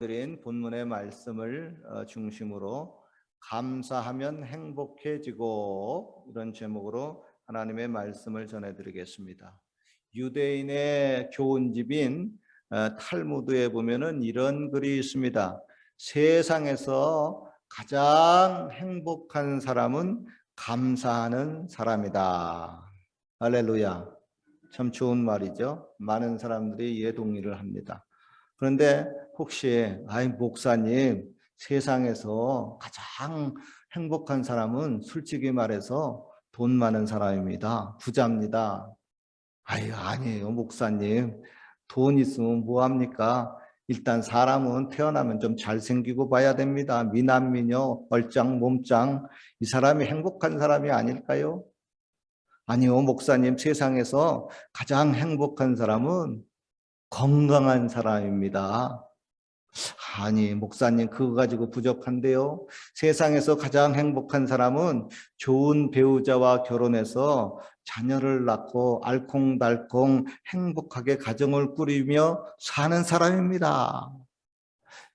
드린 본문의 말씀을 중심으로 감사하면 행복해지고 이런 제목으로 하나님의 말씀을 전해드리겠습니다. 유대인의 교훈집인 탈무드에 보면은 이런 글이 있습니다. 세상에서 가장 행복한 사람은 감사하는 사람이다. 할렐루야. 참 좋은 말이죠. 많은 사람들이 이에 동의를 합니다. 그런데 혹시 목사님, 세상에서 가장 행복한 사람은 솔직히 말해서 돈 많은 사람입니다. 부자입니다. 아니에요, 목사님. 돈 있으면 뭐합니까? 일단 사람은 태어나면 좀 잘생기고 봐야 됩니다. 미남미녀, 얼짱 몸짱, 이 사람이 행복한 사람이 아닐까요? 아니요, 목사님. 세상에서 가장 행복한 사람은 건강한 사람입니다. 아니, 목사님, 그거 가지고 부족한데요. 세상에서 가장 행복한 사람은 좋은 배우자와 결혼해서 자녀를 낳고 알콩달콩 행복하게 가정을 꾸리며 사는 사람입니다.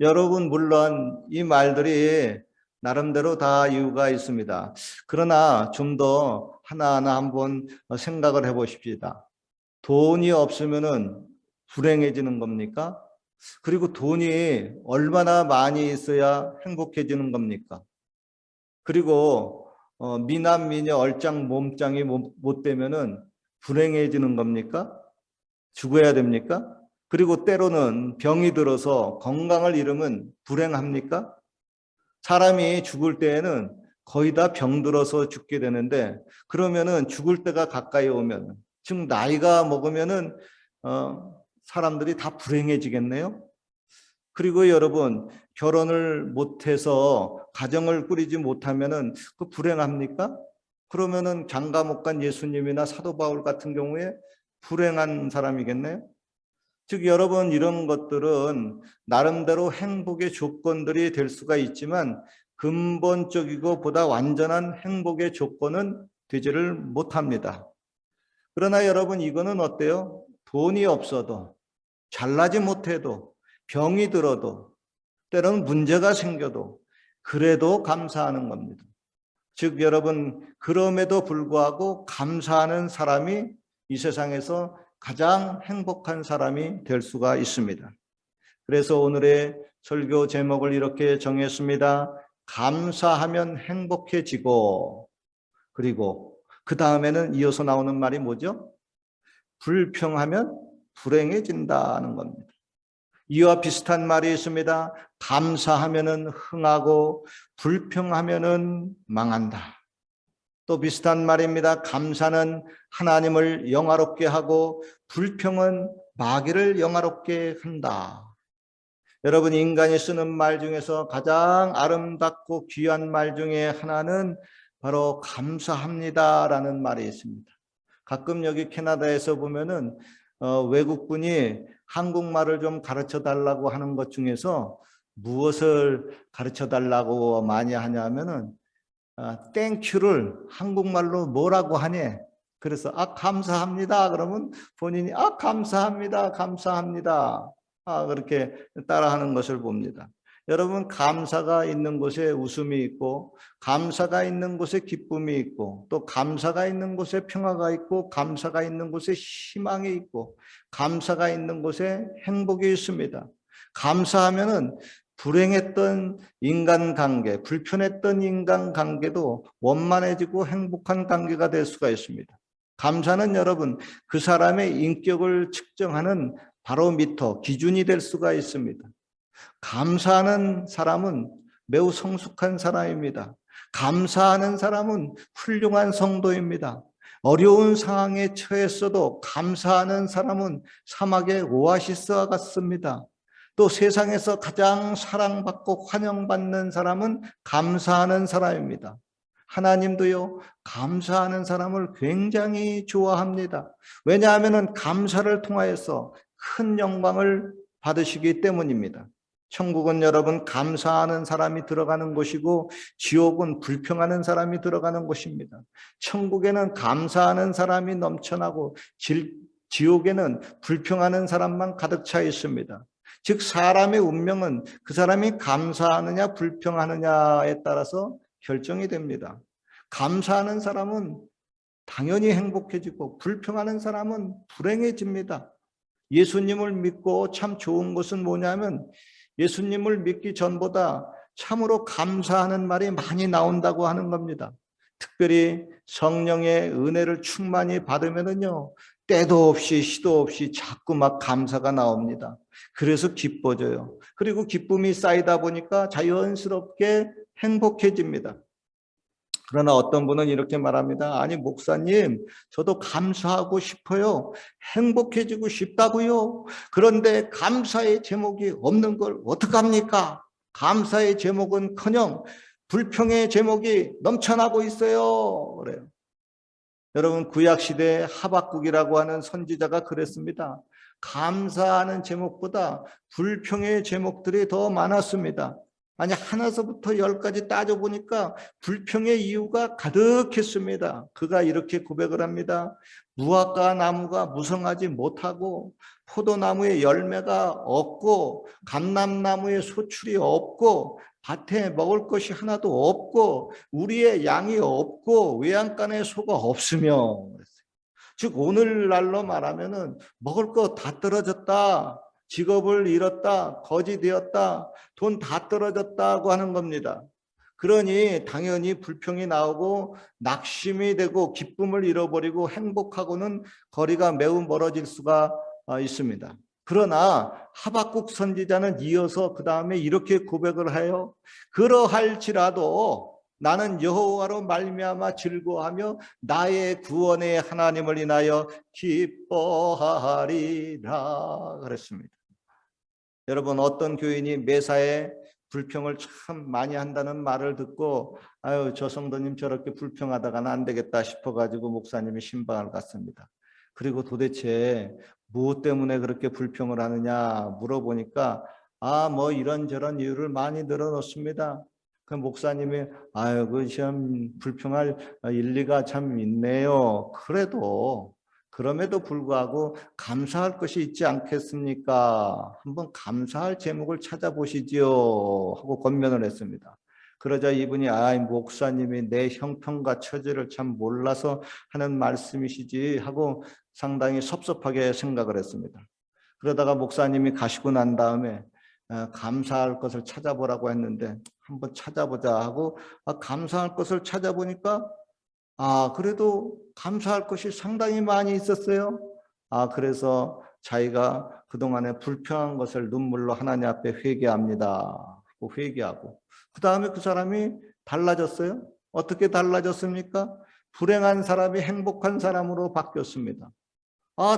여러분, 물론 이 말들이 나름대로 다 이유가 있습니다. 그러나 좀 더 하나하나 한번 생각을 해보십시다. 돈이 없으면은 불행해지는 겁니까? 그리고 돈이 얼마나 많이 있어야 행복해지는 겁니까? 그리고 미남 미녀 얼짱 몸짱이 못 되면은 불행해지는 겁니까? 죽어야 됩니까? 그리고 때로는 병이 들어서 건강을 잃으면 불행합니까? 사람이 죽을 때에는 거의 다 병들어서 죽게 되는데, 그러면은 죽을 때가 가까이 오면, 즉 나이가 먹으면은 사람들이 다 불행해지겠네요. 그리고 여러분, 결혼을 못해서 가정을 꾸리지 못하면은 그 불행합니까? 그러면은 장가 못 간 예수님이나 사도 바울 같은 경우에 불행한 사람이겠네요. 즉 여러분, 이런 것들은 나름대로 행복의 조건들이 될 수가 있지만 근본적이고 보다 완전한 행복의 조건은 되지를 못합니다. 그러나 여러분, 이거는 어때요? 돈이 없어도, 잘나지 못해도, 병이 들어도, 때로는 문제가 생겨도 그래도 감사하는 겁니다. 즉 여러분, 그럼에도 불구하고 감사하는 사람이 이 세상에서 가장 행복한 사람이 될 수가 있습니다. 그래서 오늘의 설교 제목을 이렇게 정했습니다. 감사하면 행복해지고, 그리고 그 다음에는 이어서 나오는 말이 뭐죠? 불평하면 불행해진다는 겁니다. 이와 비슷한 말이 있습니다. 감사하면은 흥하고 불평하면은 망한다. 또 비슷한 말입니다. 감사는 하나님을 영화롭게 하고 불평은 마귀를 영화롭게 한다. 여러분, 인간이 쓰는 말 중에서 가장 아름답고 귀한 말 중에 하나는 바로 감사합니다라는 말이 있습니다. 가끔 여기 캐나다에서 보면은 외국분이 한국말을 좀 가르쳐 달라고 하는 것 중에서 무엇을 가르쳐 달라고 많이 하냐면은 땡큐를 한국말로 뭐라고 하니? 그래서 감사합니다. 그러면 본인이 감사합니다. 감사합니다. 그렇게 따라하는 것을 봅니다. 여러분, 감사가 있는 곳에 웃음이 있고, 감사가 있는 곳에 기쁨이 있고, 또 감사가 있는 곳에 평화가 있고, 감사가 있는 곳에 희망이 있고, 감사가 있는 곳에 행복이 있습니다. 감사하면은 불행했던 인간관계, 불편했던 인간관계도 원만해지고 행복한 관계가 될 수가 있습니다. 감사는 여러분, 그 사람의 인격을 측정하는 바로미터, 기준이 될 수가 있습니다. 감사하는 사람은 매우 성숙한 사람입니다. 감사하는 사람은 훌륭한 성도입니다. 어려운 상황에 처했어도 감사하는 사람은 사막의 오아시스와 같습니다. 또 세상에서 가장 사랑받고 환영받는 사람은 감사하는 사람입니다. 하나님도요, 감사하는 사람을 굉장히 좋아합니다. 왜냐하면 감사를 통하여서 큰 영광을 받으시기 때문입니다. 천국은 여러분, 감사하는 사람이 들어가는 곳이고 지옥은 불평하는 사람이 들어가는 곳입니다. 천국에는 감사하는 사람이 넘쳐나고 지옥에는 불평하는 사람만 가득 차 있습니다. 즉 사람의 운명은 그 사람이 감사하느냐 불평하느냐에 따라서 결정이 됩니다. 감사하는 사람은 당연히 행복해지고 불평하는 사람은 불행해집니다. 예수님을 믿고 참 좋은 것은 뭐냐면 예수님을 믿기 전보다 참으로 감사하는 말이 많이 나온다고 하는 겁니다. 특별히 성령의 은혜를 충만히 받으면은요, 때도 없이 시도 없이 자꾸 막 감사가 나옵니다. 그래서 기뻐져요. 그리고 기쁨이 쌓이다 보니까 자연스럽게 행복해집니다. 그러나 어떤 분은 이렇게 말합니다. 아니, 목사님, 저도 감사하고 싶어요. 행복해지고 싶다고요. 그런데 감사의 제목이 없는 걸 어떡합니까? 감사의 제목은커녕 불평의 제목이 넘쳐나고 있어요. 그래요. 여러분, 구약시대 하박국이라고 하는 선지자가 그랬습니다. 감사하는 제목보다 불평의 제목들이 더 많았습니다. 아니, 하나서부터 열까지 따져보니까 불평의 이유가 가득했습니다. 그가 이렇게 고백을 합니다. 무화과 나무가 무성하지 못하고 포도나무에 열매가 없고 감람나무에 소출이 없고 밭에 먹을 것이 하나도 없고 우리의 양이 없고 외양간에 소가 없으며, 즉 오늘날로 말하면은 먹을 거 다 떨어졌다, 직업을 잃었다, 거지 되었다, 돈 다 떨어졌다고 하는 겁니다. 그러니 당연히 불평이 나오고 낙심이 되고 기쁨을 잃어버리고 행복하고는 거리가 매우 멀어질 수가 있습니다. 그러나 하박국 선지자는 이어서 그 다음에 이렇게 고백을 해요. 그러할지라도 나는 여호와로 말미암아 즐거워하며 나의 구원의 하나님을 인하여 기뻐하리라 그랬습니다. 여러분, 어떤 교인이 매사에 불평을 참 많이 한다는 말을 듣고 아유, 저 성도님 저렇게 불평하다가는 안 되겠다 싶어가지고 목사님이 신방을 갔습니다. 그리고 도대체 무엇 때문에 그렇게 불평을 하느냐 물어보니까 뭐 이런저런 이유를 많이 늘어놓습니다. 그 목사님이 아유, 그 참 불평할 일리가 참 있네요. 그럼에도 불구하고 감사할 것이 있지 않겠습니까? 한번 감사할 제목을 찾아보시지요 하고 권면을 했습니다. 그러자 이분이 목사님이 내 형편과 처지를 참 몰라서 하는 말씀이시지 하고 상당히 섭섭하게 생각을 했습니다. 그러다가 목사님이 가시고 난 다음에 감사할 것을 찾아보라고 했는데 한번 찾아보자 하고 감사할 것을 찾아보니까 그래도 감사할 것이 상당히 많이 있었어요. 그래서 자기가 그동안에 불평한 것을 눈물로 하나님 앞에 회개합니다. 회개하고 그 다음에 그 사람이 달라졌어요. 어떻게 달라졌습니까? 불행한 사람이 행복한 사람으로 바뀌었습니다.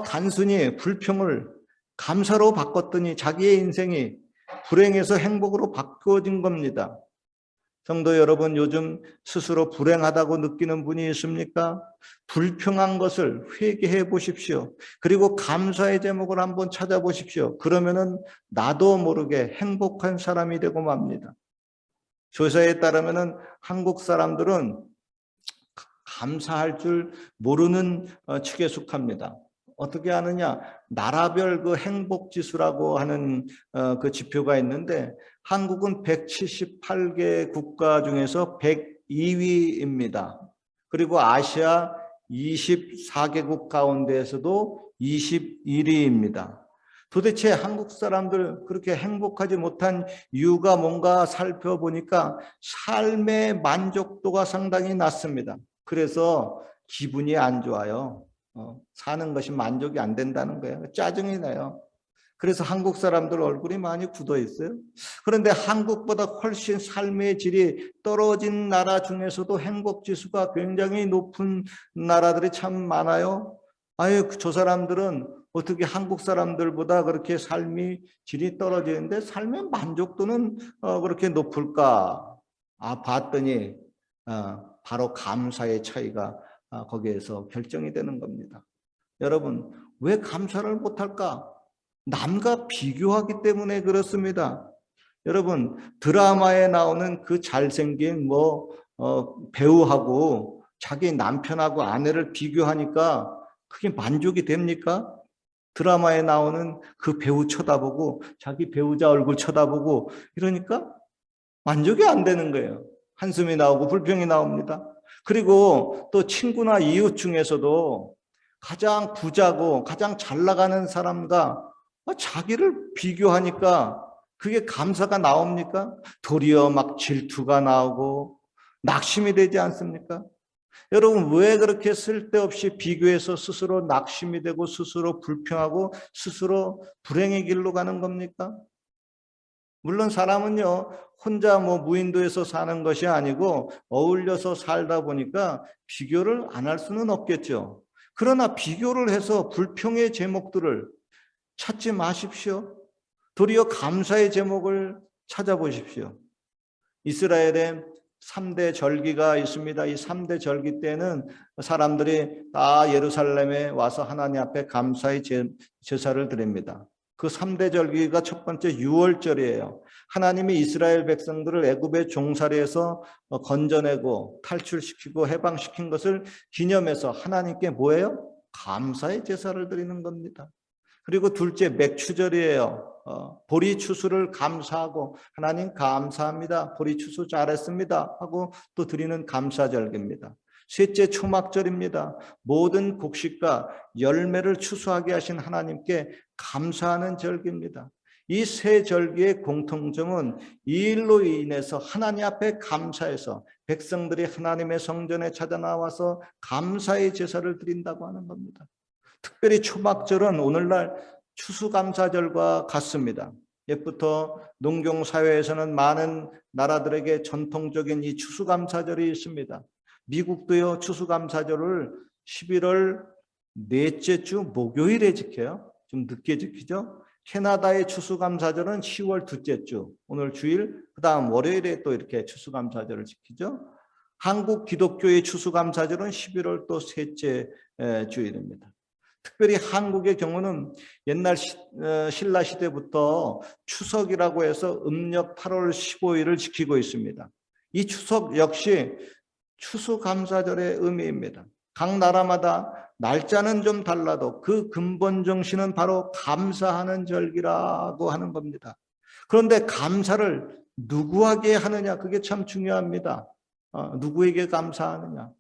단순히 불평을 감사로 바꿨더니 자기의 인생이 불행에서 행복으로 바꿔진 겁니다. 성도 여러분, 요즘 스스로 불행하다고 느끼는 분이 있습니까? 불평한 것을 회개해 보십시오. 그리고 감사의 제목을 한번 찾아보십시오. 그러면은 나도 모르게 행복한 사람이 되고 맙니다. 조사에 따르면은 한국 사람들은 감사할 줄 모르는 축에 속합니다. 어떻게 하느냐? 나라별 그 행복 지수라고 하는 그 지표가 있는데 한국은 178개 국가 중에서 102위입니다. 그리고 아시아 24개국 가운데에서도 21위입니다. 도대체 한국 사람들 그렇게 행복하지 못한 이유가 뭔가 살펴보니까 삶의 만족도가 상당히 낮습니다. 그래서 기분이 안 좋아요. 사는 것이 만족이 안 된다는 거예요. 짜증이 나요. 그래서 한국 사람들 얼굴이 많이 굳어 있어요. 그런데 한국보다 훨씬 삶의 질이 떨어진 나라 중에서도 행복 지수가 굉장히 높은 나라들이 참 많아요. 저 사람들은 어떻게 한국 사람들보다 그렇게 삶의 질이 떨어지는데 삶의 만족도는 그렇게 높을까? 봤더니 바로 감사의 차이가 거기에서 결정이 되는 겁니다. 여러분, 왜 감사를 못할까? 남과 비교하기 때문에 그렇습니다. 여러분, 드라마에 나오는 그 잘생긴 배우하고 자기 남편하고 아내를 비교하니까 그게 만족이 됩니까? 드라마에 나오는 그 배우 쳐다보고 자기 배우자 얼굴 쳐다보고 이러니까 만족이 안 되는 거예요. 한숨이 나오고 불평이 나옵니다. 그리고 또 친구나 이웃 중에서도 가장 부자고 가장 잘 나가는 사람과 자기를 비교하니까 그게 감사가 나옵니까? 도리어 막 질투가 나오고 낙심이 되지 않습니까? 여러분, 왜 그렇게 쓸데없이 비교해서 스스로 낙심이 되고 스스로 불평하고 스스로 불행의 길로 가는 겁니까? 물론 사람은요, 혼자 무인도에서 사는 것이 아니고 어울려서 살다 보니까 비교를 안 할 수는 없겠죠. 그러나 비교를 해서 불평의 제목들을 찾지 마십시오. 도리어 감사의 제목을 찾아보십시오. 이스라엘에 3대 절기가 있습니다. 이 3대 절기 때는 사람들이 다 예루살렘에 와서 하나님 앞에 감사의 제사를 드립니다. 그 3대 절기가 첫 번째 유월절이에요. 하나님이 이스라엘 백성들을 애굽의 종살이에서 건져내고 탈출시키고 해방시킨 것을 기념해서 하나님께 뭐예요? 감사의 제사를 드리는 겁니다. 그리고 둘째 맥추절이에요. 보리 추수를 감사하고 하나님 감사합니다. 보리 추수 잘했습니다 하고 또 드리는 감사절기입니다. 셋째 초막절입니다. 모든 곡식과 열매를 추수하게 하신 하나님께 감사하는 절기입니다. 이 세 절기의 공통점은 이 일로 인해서 하나님 앞에 감사해서 백성들이 하나님의 성전에 찾아 나와서 감사의 제사를 드린다고 하는 겁니다. 특별히 초막절은 오늘날 추수감사절과 같습니다. 옛부터 농경사회에서는 많은 나라들에게 전통적인 이 추수감사절이 있습니다. 미국도요, 추수감사절을 11월 넷째 주 목요일에 지켜요. 좀 늦게 지키죠. 캐나다의 추수감사절은 10월 둘째 주, 오늘 주일, 그 다음 월요일에 또 이렇게 추수감사절을 지키죠. 한국 기독교의 추수감사절은 11월 또 셋째 주일입니다. 특별히 한국의 경우는 옛날 신라 시대부터 추석이라고 해서 음력 8월 15일을 지키고 있습니다. 이 추석 역시 추수감사절의 의미입니다. 각 나라마다 날짜는 좀 달라도 그 근본 정신은 바로 감사하는 절기라고 하는 겁니다. 그런데 감사를 누구에게 하느냐, 그게 참 중요합니다. 누구에게 감사하느냐.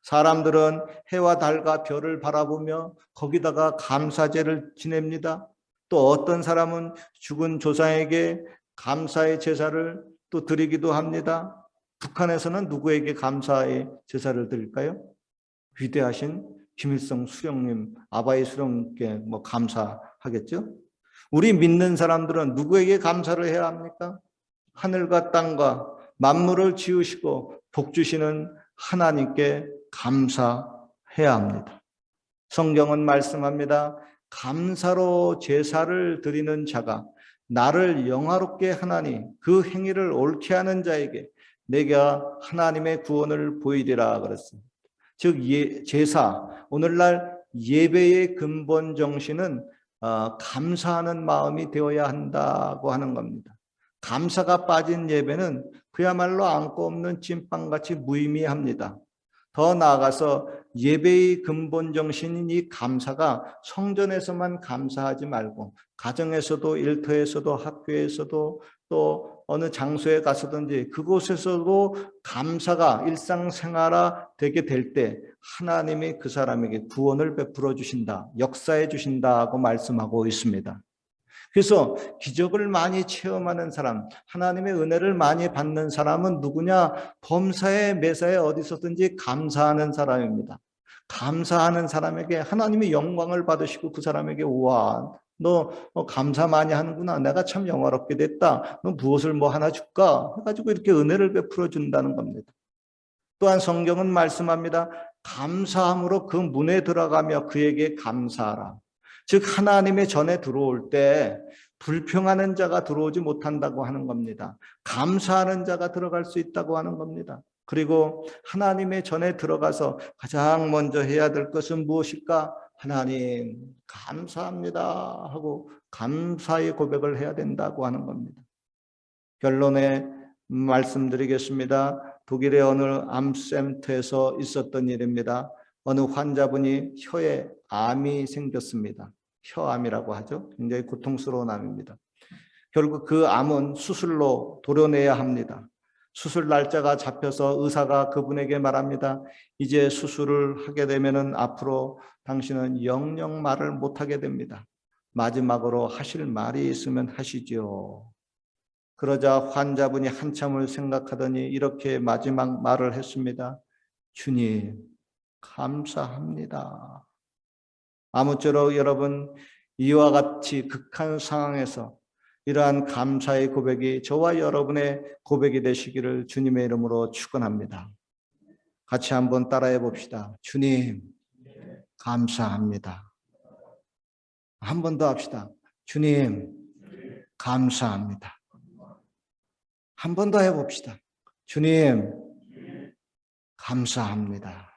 사람들은 해와 달과 별을 바라보며 거기다가 감사제를 지냅니다. 또 어떤 사람은 죽은 조상에게 감사의 제사를 또 드리기도 합니다. 북한에서는 누구에게 감사의 제사를 드릴까요? 위대하신 김일성 수령님, 아바이 수령께 감사하겠죠? 우리 믿는 사람들은 누구에게 감사를 해야 합니까? 하늘과 땅과 만물을 지으시고 복 주시는 하나님께 감사해야 합니다. 성경은 말씀합니다. 감사로 제사를 드리는 자가 나를 영화롭게 하나니 그 행위를 옳게 하는 자에게 내가 하나님의 구원을 보이리라 그랬습니다. 즉 제사, 오늘날 예배의 근본 정신은 감사하는 마음이 되어야 한다고 하는 겁니다. 감사가 빠진 예배는 그야말로 안고 없는 찐빵같이 무의미합니다. 더 나아가서 예배의 근본 정신인 이 감사가 성전에서만 감사하지 말고 가정에서도 일터에서도 학교에서도 또 어느 장소에 가서든지 그곳에서도 감사가 일상생활화 되게 될 때 하나님이 그 사람에게 구원을 베풀어 주신다, 역사해 주신다고 말씀하고 있습니다. 그래서 기적을 많이 체험하는 사람, 하나님의 은혜를 많이 받는 사람은 누구냐? 범사에 매사에 어디서든지 감사하는 사람입니다. 감사하는 사람에게 하나님이 영광을 받으시고 그 사람에게 우와, 너 감사 많이 하는구나. 내가 참 영화롭게 됐다. 너 무엇을 하나 줄까? 해가지고 이렇게 은혜를 베풀어 준다는 겁니다. 또한 성경은 말씀합니다. 감사함으로 그 문에 들어가며 그에게 감사하라. 즉 하나님의 전에 들어올 때 불평하는 자가 들어오지 못한다고 하는 겁니다. 감사하는 자가 들어갈 수 있다고 하는 겁니다. 그리고 하나님의 전에 들어가서 가장 먼저 해야 될 것은 무엇일까? 하나님 감사합니다 하고 감사의 고백을 해야 된다고 하는 겁니다. 결론에 말씀드리겠습니다. 독일의 어느 암센터에서 있었던 일입니다. 어느 환자분이 혀에 암이 생겼습니다. 혀암이라고 하죠. 굉장히 고통스러운 암입니다. 결국 그 암은 수술로 도려내야 합니다. 수술 날짜가 잡혀서 의사가 그분에게 말합니다. 이제 수술을 하게 되면은 앞으로 당신은 영영 말을 못하게 됩니다. 마지막으로 하실 말이 있으면 하시죠. 그러자 환자분이 한참을 생각하더니 이렇게 마지막 말을 했습니다. 주님, 감사합니다. 아무쪼록 여러분, 이와 같이 극한 상황에서 이러한 감사의 고백이 저와 여러분의 고백이 되시기를 주님의 이름으로 축원합니다. 같이 한번 따라해 봅시다. 주님, 감사합니다. 한 번 더 합시다. 주님, 감사합니다. 한 번 더 해봅시다. 주님, 감사합니다.